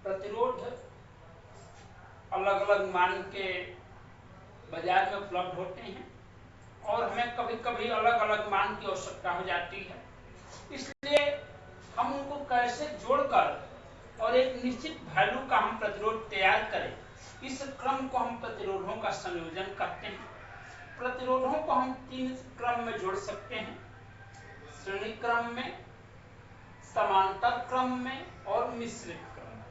प्रतिरोध अलग अलग मान के बाजार में उपलब्ध होते हैं और हमें कभी कभी अलग अलग मान की आवश्यकता हो जाती है, इसलिए हम उनको कैसे जोड़कर और एक निश्चित वैल्यू का हम प्रतिरोध तैयार करें, इस क्रम को हम प्रतिरोधों का संयोजन कहते हैं। प्रतिरोधों को हम 3 क्रम में जोड़ सकते हैं, श्रेणी क्रम में, समांतर क्रम में और मिश्रित क्रम में।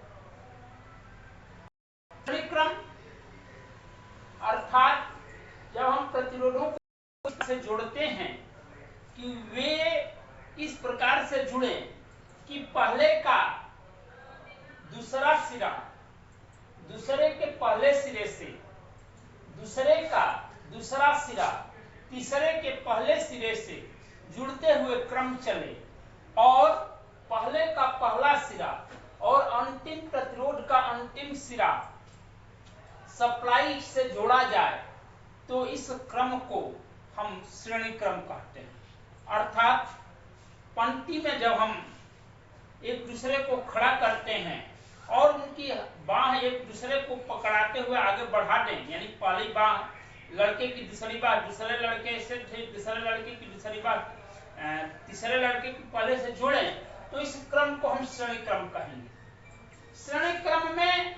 श्रेणी क्रम अर्थात जब हम प्रतिरोधों को से जोड़ते हैं कि वे इस प्रकार से जुड़े कि पहले का दूसरा सिरा दूसरे के पहले सिरे से, दूसरे का दूसरा सिरा तीसरे के पहले सिरे से जुड़ते हुए क्रम चले और पहले का पहला सिरा और अंतिम प्रतिरोध का अंतिम सिरा सप्लाई से जोड़ा जाए, तो इस क्रम को हम श्रेणी क्रम कहते हैं। अर्थात पंक्ति में जब हम एक दूसरे को खड़ा करते हैं और उनकी बाह एक दूसरे को पकड़ाते हुए आगे बढ़ा दें, यानी पहली बाह लड़के की दूसरी बाह दूसरे लड़के से, दूसरे लड़के की दूसरी बाह तीसरे लड़के की पहले से जोड़ें, तो इस क्रम को हम श्रेणी क्रम कहेंगे। श्रेणी क्रम में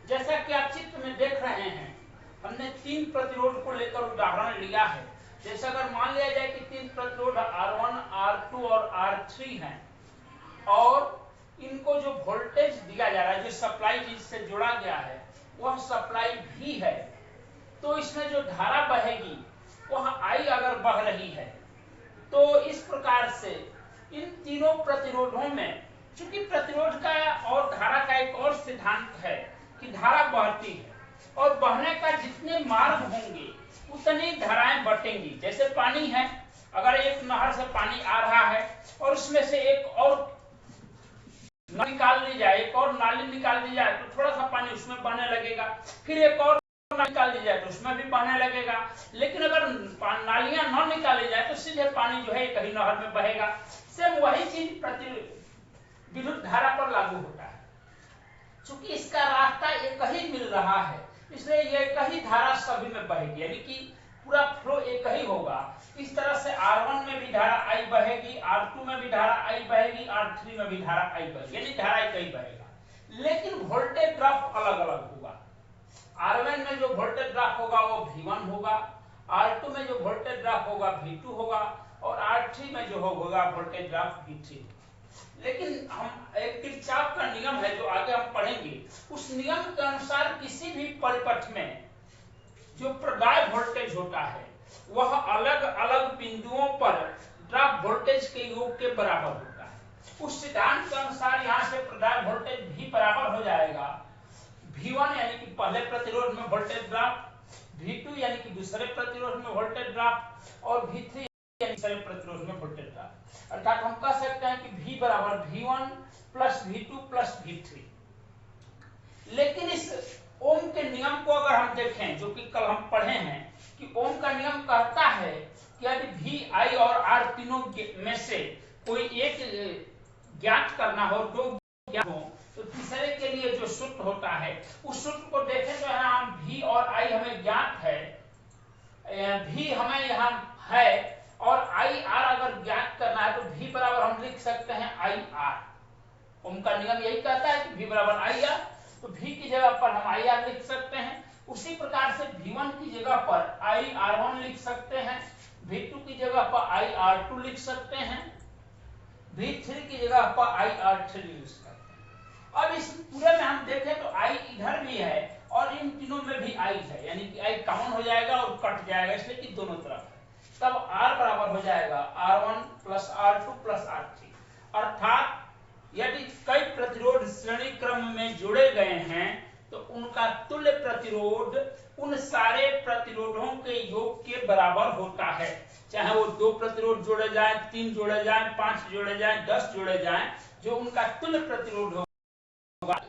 जैसा कि आप चित्र में देख रहे हैं, हमने 3 प्रतिरोध को लेकर उदाहरण लिया है। जैसे अगर मान लिया जाए कि 3 प्रतिरोध R1, R2 और R3 हैं और इनको जो वोल्टेज दिया जा रहा है, जो सप्लाई जिससे जोड़ा गया है वह सप्लाई V है, तो इसमें जो धारा बहेगी वह I अगर बह रही है, तो इस प्रकार से इन तीनों प्रतिरोधों में, चूंकि प्रतिरोध का और धारा का एक और सिद्धांत है कि धारा बहती है और बहने का जितने मार्ग होंगे उतनी धाराएं बटेंगी। जैसे पानी है, अगर एक नहर से पानी आ रहा है और उसमें से एक और निकाल ली जाए, एक और नाली निकाल दी जाए, तो थोड़ा सा पानी उसमें बहने लगेगा, फिर एक और निकाल दी जाए तो उसमें भी बहने लगेगा। लेकिन अगर नालियां न निकाली जाए तो सीधे पानी जो है कहीं नहर में बहेगा। सेम वही चीज विद्युत धारा पर लागू होता है। चूंकि इसका रास्ता एक ही मिल रहा है, इसलिए ये एक ही धारा सभी में बहेगी, यानी कि पूरा फ्लो एक ही होगा। इस तरह से R1 में भी धारा I बहेगी, R2 में भी धारा I बहेगी, R3 में भी धारा I बहेगी, यानी धारा एक ही बहेगा, लेकिन वोल्टेज ड्रॉप अलग अलग होगा। R1 में जो वोल्टेज ड्रॉप होगा वो V1 होगा, R2 में जो वोल्टेज ड्रॉप होगा V2 होगा और R3 में जो होगा वोल्टेज ड्रॉप V3। लेकिन हम एक किरचॉफ का नियम है जो आगे हम पढ़ेंगे, उस नियम के अनुसार किसी भी परिपथ में जो प्रदाय वोल्टेज होता है वह अलग अलग बिंदुओं पर ड्रॉप वोल्टेज के योग के बराबर होता है। उस सिद्धांत के अनुसार यहाँ से प्रदाय वोल्टेज भी बराबर हो जाएगा V1 यानी कि पहले प्रतिरोध में वोल्टेज ड्रॉप, V2 यानी कि दूसरे प्रतिरोध में वोल्टेज ड्रॉप और V3 यानी तीसरे प्रतिरोध में वोल्टेज ड्रॉप। अर्थात हम कह सकते हैं कि V बराबर V1 plus V2 plus V3। लेकिन इस ओम के नियम को अगर हम देखें, जो कि कल हम पढ़े हैं कि ओम का नियम कहता है कि यदि V, I और R तीनों में से कोई एक ज्ञात करना हो, 2 ज्ञात हो, तो तीसरे के लिए जो सूत्र होता है उस सूत्र को देखें तो यहाँ हम V और I हमें ज्ञात है, V हमें यहाँ है और I R अगर ज्ञात करना है तो V बराबर हम लिख सकते हैं I R। ओम का नियम यही कहता है कि V बराबर I R, तो V की जगह पर हम I R लिख सकते हैं। उसी प्रकार से V1 की जगह पर I R1 लिख सकते हैं, V2 की जगह पर I R2 लिख सकते हैं, V3 की जगह पर I R3 लिख सकते हैं। अब इस पूरे में हम देखें तो I इधर भी है और इन तीनों में भी I है, यानी कि I कॉमन हो जाएगा और कट जाएगा, इसलिए कि दोनों तरफ है। तब R बराबर हो जाएगा R1 plus R2 plus R3। अर्थात यदि कई प्रतिरोध श्रेणी क्रम में जोड़े गए हैं तो उनका तुल्य प्रतिरोध उन सारे प्रतिरोधों के योग के बराबर होता है। चाहे वो 2 प्रतिरोध जोड़े जाएं, 3 जोड़े जाएं, 5 जोड़े जाएं, 10 जोड़े जाएं, जो उनका तुल्य प्रतिरोध होगा,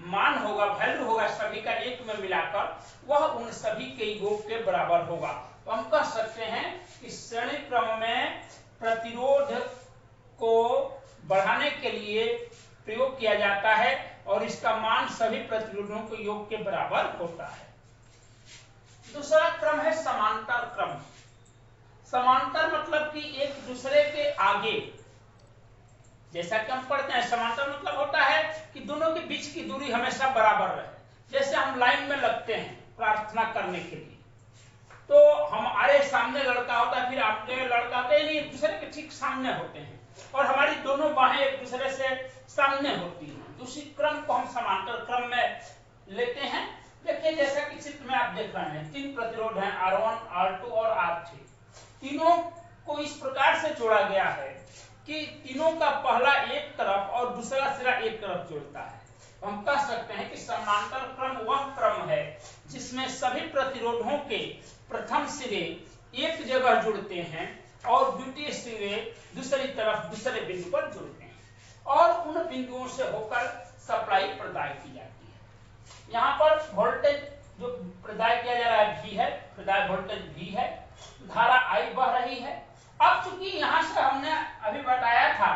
मान होगा, वैल्यू होगा सभी का एक में मिलाकर, वह उन सभी के योग के बराबर होगा। तो हम कह सकते हैं कि श्रेणी क्रम में प्रतिरोध को बढ़ाने के लिए प्रयोग किया जाता है और इसका मान सभी प्रतिरोधों के योग के बराबर होता है। दूसरा क्रम है समांतर क्रम। समांतर मतलब कि एक दूसरे के आगे, जैसा कि हम पढ़ते हैं समांतर मतलब होता है कि दोनों के बीच की दूरी हमेशा बराबर रहे। जैसे हम लाइन में लगते हैं प्रार्थना करने के लिए, तो हमारे सामने लड़का होता है, फिर आपके लड़का होता है, नहीं एक दूसरे के ठीक सामने होते हैं और हमारी दोनों बाहें एक दूसरे से सामने होती हैं। तो उसी क्रम को हम समांतर क्रम में लेते हैं। देखिए जैसा कि चित्र में आप देख रहे हैं, तीन प्रतिरोध हैं R1, R2 और R3। तीनों को इस प्रकार से जोड़ा गया है कि तीनों का पहला एक तरफ और दूसरा सिरा एक तरफ जुड़ता है। हम कह सकते हैं कि समांतर क्रम वह क्रम है जिसमें सभी प्रतिरोधों के प्रथम सिरे एक जगह जुड़ते हैं और द्वितीय सिरे दूसरी तरफ दूसरे बिंदु पर जुड़ते हैं और उन बिंदुओं से होकर सप्लाई प्रदाय की जाती है। यहाँ पर वोल्टेज जो प्रदाय किया जा रहा है V है, प्रदाय वोल्टेज V है, धारा I बह रही है। अब चूंकि यहाँ से हमने अभी बताया था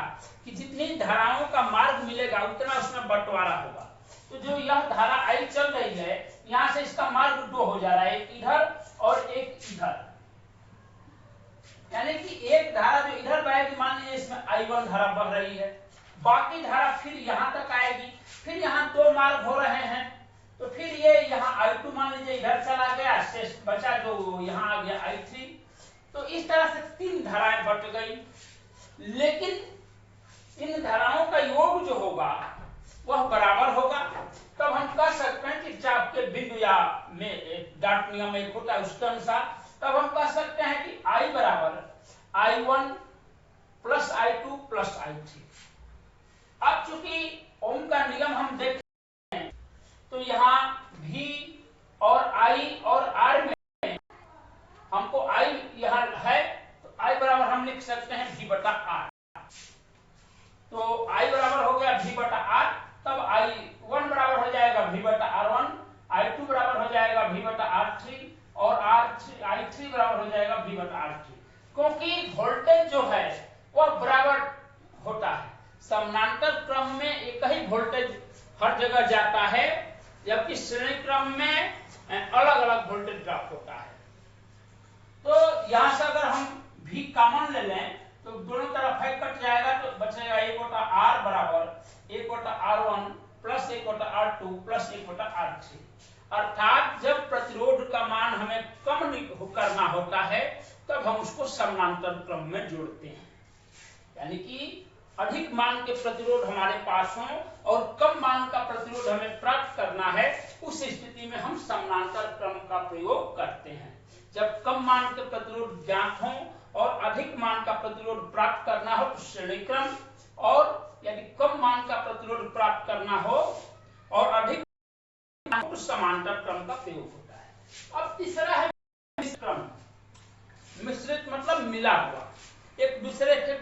कि जितनी धाराओं का मार्ग मिलेगा उतना उसमें बंटवारा होगा, तो जो यह धारा I चल रही है यहाँ से इसका मार्ग दो हो जा रहा है, एक इधर और एक इधर, यानी कि एक धारा जो इधर बहेगी, मान लीजिए इसमें I1 धारा बह रही है, बाकी धारा फिर यहाँ तक आएगी, फिर यहाँ दो मार्ग हो रहे हैं, तो फिर ये यहाँ I2 मान लीजिए इधर चला गया, शेष बचा जो यहाँ आ गया I3। तो इस तरह से तीन धाराएं बट गई, लेकिन इन धाराओं का योग जो होगा वह बराबर होगा। तब हम कह सकते हैं कि चाप के बिंदु या में डार्ट नियम एक होता है उसके अनुसार, तब हम कह सकते हैं कि I बराबर I1 plus I2 plus I3। अब चूंकि ओम का नियम हम देखते हैं तो यहाँ V और I और R में हमको I यहाँ है, तो I बराबर हम लिख सकते हैं V बटा R। तो I बराबर हो गया V बटा R, तब I1 बराबर हो जाएगा V बटा R1, I2 बराबर हो जाएगा V बटा R3 और I3 बराबर हो जाएगा V बटा R3, क्योंकि वोल्टेज जो है वह बराबर होता है। समानांतर क्रम में एक ही वोल्टेज हर जगह जाता है, जबकि श्रेणी क्रम में अलग अलग वोल्टेज ड्रॉप होता है। तो यहाँ से अगर हम V कॉमन ले लें तो दोनों तरफ है कट जाएगा, तो बचेगा 1 बटा R बराबर 1 बटा R1 प्लस 1 बटा R2 प्लस 1 बटा R3। अर्थात जब प्रतिरोध का मान हमें कम करना होता है तब हम उसको समानांतर क्रम में जोड़ते हैं, यानी कि अधिक मान के प्रतिरोध हमारे पास हो और कम मान का प्रतिरोध हमें प्राप्त करना है, उस स्थिति में हम समानांतर क्रम का प्रयोग करते हैं। जब कम मान के प्रतिरोध ज्ञात हो और अधिक मान का प्रतिरोध प्राप्त करना हो तो श्रेणी क्रम, और यदि कम मान का प्रतिरोध प्राप्त करना हो और अधिक तो समांतर क्रम का प्रयोग होता है। अब तीसरा है मिश्रित क्रम। मिश्रित मतलब मिला हुआ, एक दूसरे के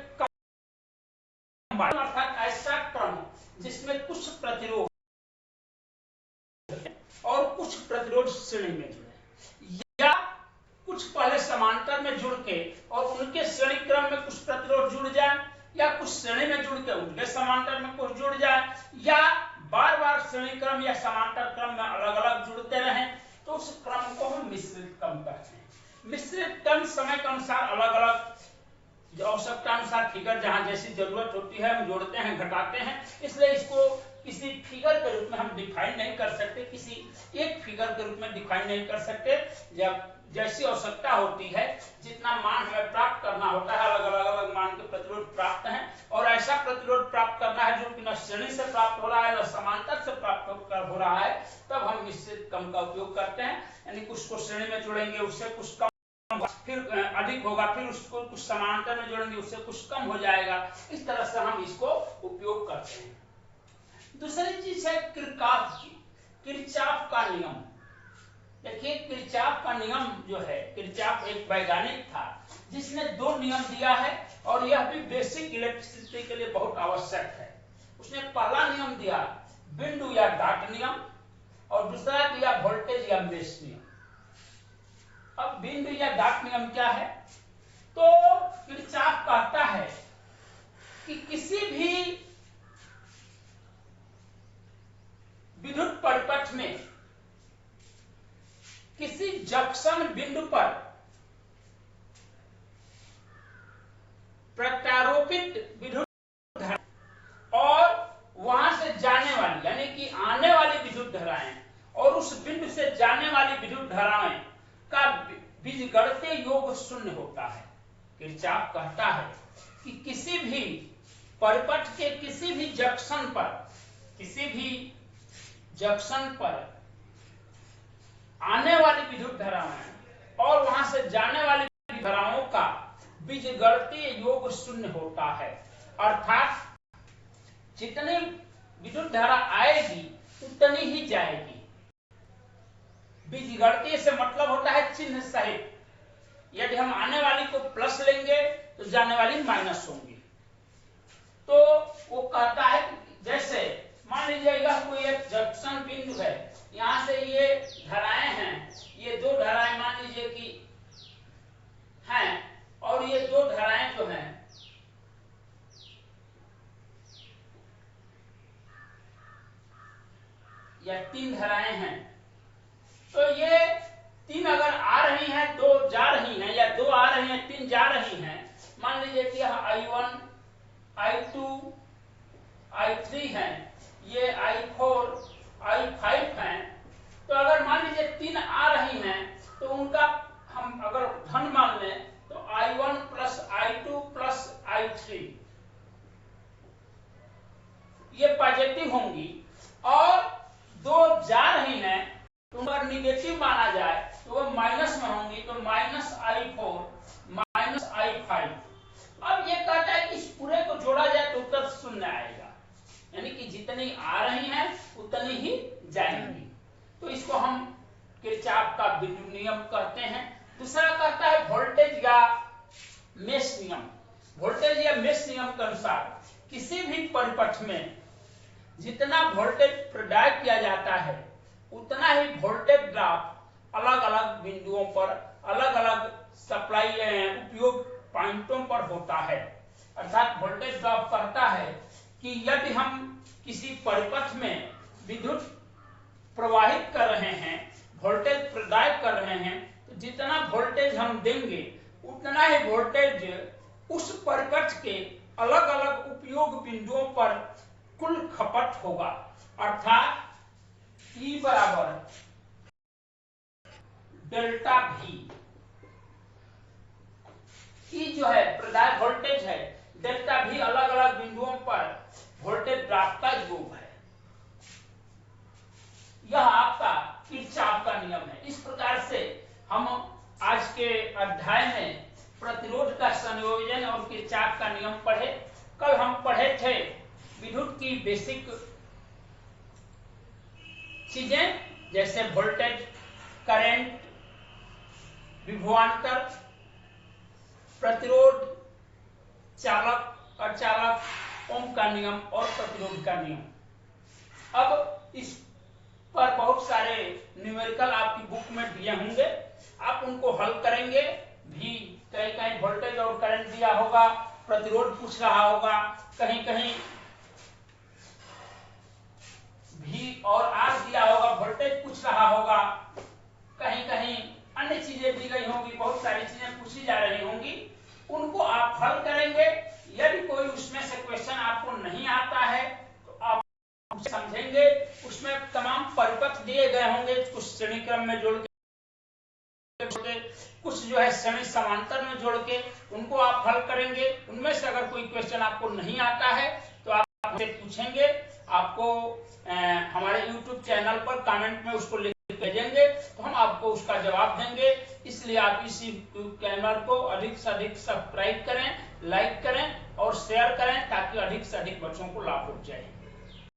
अर्थात ऐसा क्रम जिसमें कुछ प्रतिरोध और कुछ प्रतिरोध श्रेणी में जुड़े, या कुछ पहले समांतर में जुड़ के और उनके श्रेणी क्रम में कुछ प्रतिरोध जुड़ जाए, या कुछ श्रेणी में जुड़ के उनके समांतर में कुछ जुड़ जाए, या बार बार श्रेणी क्रम या समांतर क्रम में अलग अलग जुड़ते रहें, तो उस क्रम को हम मिश्रित क्रम कहते हैं। मिश्रित क्रम समय के अनुसार अलग अलग आवश्यकता अनुसार फिगर जहां जैसी जरूरत होती है हम जोड़ते हैं घटाते हैं, इसलिए इसको किसी फिगर के रूप में हम डिफाइन नहीं कर सकते, किसी एक फिगर के रूप में डिफाइन नहीं कर सकते। जब जैसी आवश्यकता होती है, जितना मान हमें प्राप्त करना होता है, अलग अलग मान के प्रतिरोध प्राप्त हैं और ऐसा प्रतिरोध प्राप्त करना है जो कि न श्रेणी से प्राप्त हो रहा है न समांतर से प्राप्त हो रहा है, तब हम मिश्रित क्रम का उपयोग करते हैं। यानी कुछ को श्रेणी में जोड़ेंगे उससे कुछ कम, फिर अधिक होगा, फिर उसको कुछ समांतर में जोड़ेंगे उससे कुछ कम हो जाएगा, इस तरह से हम इसको उपयोग करते हैं। दूसरी चीज है किरचॉफ का नियम। देखिए किरचॉफ का नियम जो है, किरचॉफ एक वैज्ञानिक था जिसने दो नियम दिया है और यह भी बेसिक इलेक्ट्रिसिटी के लिए बहुत आवश्यक है। उसने पहला नियम दिया बिंदु या डॉट नियम और दूसरा दिया वोल्टेज या मेश नियम। अब बिंदु या डॉट नियम क्या है? तो किरचॉफ कहता है कि किसी भी परिपथ में किसी जंक्शन बिंदु पर प्रत्यारोपित विद्युत धारा और वहां से जाने वाली यानी कि आने वाली विद्युत धाराएं और उस बिंदु से जाने वाली विद्युत धाराएं का बीजगणितीय योग शून्य होता है। किरचॉफ कहता है कि किसी भी परिपथ के किसी भी जंक्शन पर आने वाली विद्युत धाराएं और वहां से जाने वाली विद्युत धाराओं का बीजगणितीय योग शून्य होता है। अर्थात जितनी विद्युत धारा आएगी उतनी ही जाएगी। बीजगणितीय से मतलब होता है चिन्ह सहित। यदि हम आने वाली को प्लस लेंगे तो जाने वाली माइनस होंगी। तो वो कहता है जैसे मान लीजिएगा कोई एक जंक्शन बिंदु है, यहां से ये धाराएं हैं, ये दो धाराएं मान लीजिए कि हैं और ये दो धाराएं जो हैं या तीन धाराएं हैं, तो ये तीन अगर आ रही हैं, दो जा रही हैं या दो आ रही हैं तीन जा रही हैं, मान लीजिए कि यह I1 I2 I3 है, ये I4 I5 है। तो अगर मान लीजिए तीन आ रही हैं तो उनका हम अगर धन मान लें तो I1 plus I2 plus I3 ये पॉजिटिव होंगी और दो जा रही हैं तो अगर निगेटिव माना जाए तो वो माइनस में होंगी, तो माइनस I4 माइनस I5। अब ये कहता है कि इस पूरे को जोड़ा जाए तो उत्तर शून्य आएगा, यानी कि जितनी आ रही हैं उतनी ही जाएंगी। तो इसको हम किरचॉफ का विद्युत नियम कहते हैं। दूसरा कहता है वोल्टेज या मेश नियम। वोल्टेज या मेश नियम के अनुसार किसी भी परिपथ में जितना वोल्टेज प्रदाय किया जाता है उतना ही वोल्टेज ड्रॉप अलग अलग बिंदुओं पर अलग अलग सप्लाई उपयोग पॉइंटों पर होता है। अर्थात वोल्टेज ड्रॉप कहता है कि यदि हम किसी परिपथ में विद्युत प्रवाहित कर रहे हैं, वोल्टेज प्रदाय कर रहे हैं, तो जितना वोल्टेज हम देंगे उतना ही वोल्टेज उस परिपथ के अलग अलग उपयोग बिंदुओं पर कुल खपत होगा। अर्थात E बराबर डेल्टा V। E जो है प्रदाय वोल्टेज है, डेल्टा V अलग अलग बिंदुओं पर वोल्टेज ड्रॉप का योग है। यह आपका किरचॉफ का नियम है। इस प्रकार से हम आज के अध्याय में प्रतिरोध का संयोजन और किरचॉफ का नियम पढ़े। कल हम पढ़े थे विद्युत की बेसिक चीजें जैसे वोल्टेज, करंट, विभवांतर, प्रतिरोध, चालक, अर्धचालक, ओम का नियम और प्रतिरोध का नियम। अब इस पर बहुत सारे न्यूमेरिकल आपकी बुक में दिए होंगे, आप उनको हल करेंगे भी। कहीं कहीं वोल्टेज और करंट दिया होगा, प्रतिरोध पूछ रहा होगा, कहीं कहीं V और R दिया होगा, वोल्टेज पूछ रहा होगा, कहीं कहीं अन्य चीजें दी गई होंगी, बहुत सारी चीजें पूछी जा रही होंगी। उनको आप हल करेंगे। यदि कोई उसमें से क्वेश्चन आपको नहीं आता है तो आप समझेंगे, उसमें तमाम परिपथ दिए गए होंगे, कुछ श्रेणी क्रम में जोड़ के, कुछ जो है श्रेणी समांतर में जोड़ के उनको आप हल करेंगे। उनमें से अगर कोई क्वेश्चन आपको नहीं आता है तो आप हमसे पूछेंगे। आपको हमारे YouTube चैनल पर कमेंट में उसको लिख के भेजेंगे तो हम आपको उसका जवाब देंगे। इसलिए आप इस YouTube चैनल को अधिक से अधिक सब्सक्राइब करें, लाइक करें और शेयर करें ताकि अधिक से अधिक बच्चों को लाभ हो जाए।